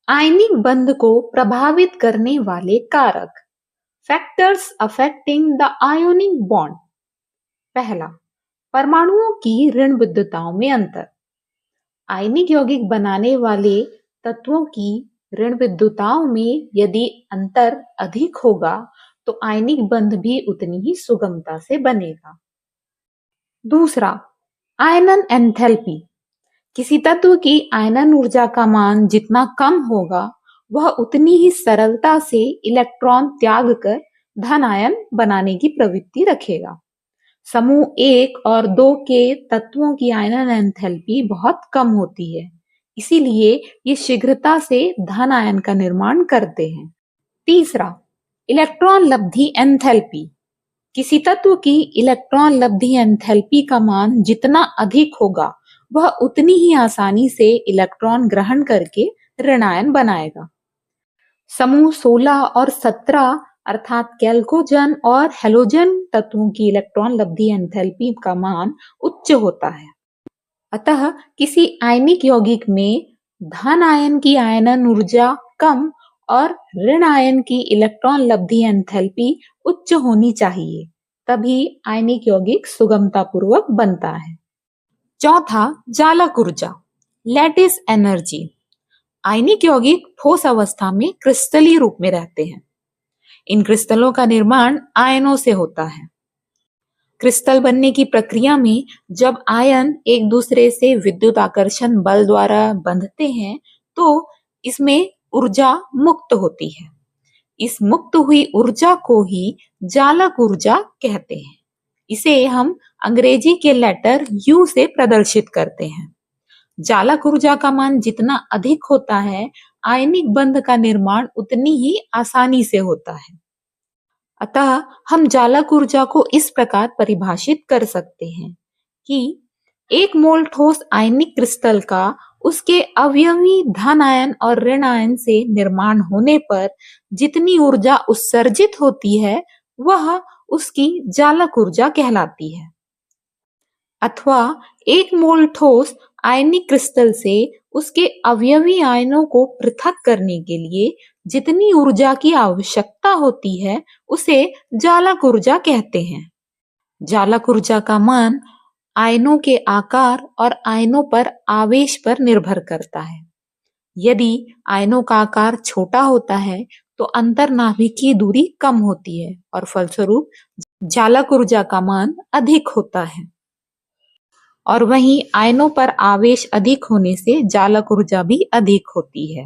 आयनिक बंध को प्रभावित करने वाले कारक। Factors affecting the ionic bond. पहला, परमाणुओं की ऋण विद्युताओं में अंतर। आयनिक यौगिक बनाने वाले तत्वों की ऋण विद्युताओं में यदि अंतर अधिक होगा तो आयनिक बंध भी उतनी ही सुगमता से बनेगा। दूसरा, आयनन एंथैल्पी। किसी तत्व की आयनन ऊर्जा का मान जितना कम होगा वह उतनी ही सरलता से इलेक्ट्रॉन त्याग कर धन आयन बनाने की प्रवृत्ति रखेगा। समूह 1 और 2 के तत्वों की आयनन एंथैल्पी बहुत कम होती है, इसीलिए ये शीघ्रता से धन आयन का निर्माण करते हैं। तीसरा, इलेक्ट्रॉन लब्धि एंथैल्पी। किसी तत्व की इलेक्ट्रॉन लब्धि एंथैल्पी का मान जितना अधिक होगा वह उतनी ही आसानी से इलेक्ट्रॉन ग्रहण करके ऋण आयन बनाएगा। समूह 16 और 17 अर्थात कैल्कोजन और हेलोजन तत्वों की इलेक्ट्रॉन लब्धि एंथैल्पी का मान उच्च होता है। अतः किसी आयनिक यौगिक में धन आयन की आयनन ऊर्जा कम और ऋण आयन की इलेक्ट्रॉन लब्धि एंथैल्पी उच्च होनी चाहिए, तभी आयनिक यौगिक सुगमता पूर्वक बनता है। चौथा, जालक ऊर्जा, लैटिस एनर्जी। आयनिक यौगिक ठोस अवस्था में क्रिस्टलीय रूप में रहते हैं। इन क्रिस्टलों का निर्माण आयनों से होता है। क्रिस्टल बनने की प्रक्रिया में जब आयन एक दूसरे से विद्युत आकर्षण बल द्वारा बंधते हैं तो इसमें ऊर्जा मुक्त होती है। इस मुक्त हुई ऊर्जा को ही जालक ऊर्जा कहते हैं। इसे हम अंग्रेजी के लेटर U से प्रदर्शित करते हैं। जालक ऊर्जा का मान जितना अधिक होता है, आयनिक बंध का निर्माण उतनी ही आसानी से होता है। अतः हम जालक ऊर्जा को इस प्रकार परिभाषित कर सकते हैं कि 1 मोल ठोस आयनिक क्रिस्टल का उसके अवयवी धन आयन और ऋण आयन से निर्माण होने पर जितनी ऊर्जा उत्सर्जित होती है वह उसकी जालक ऊर्जा कहलाती है। अथवा 1 मोल ठोस आयनिक क्रिस्टल से उसके अवयवी आयनों को पृथक करने के लिए जितनी ऊर्जा की आवश्यकता होती है उसे जालक ऊर्जा कहते हैं। जालक ऊर्जा का मान आयनों के आकार और आयनों पर आवेश पर निर्भर करता है। यदि आयनों का आकार छोटा होता है तो अंतर्नाभिकीय दूरी कम होती है और फलस्वरूप जालक ऊर्जा का मान अधिक होता है, और वहीं आयनों पर आवेश अधिक होने से जालक ऊर्जा भी अधिक होती है।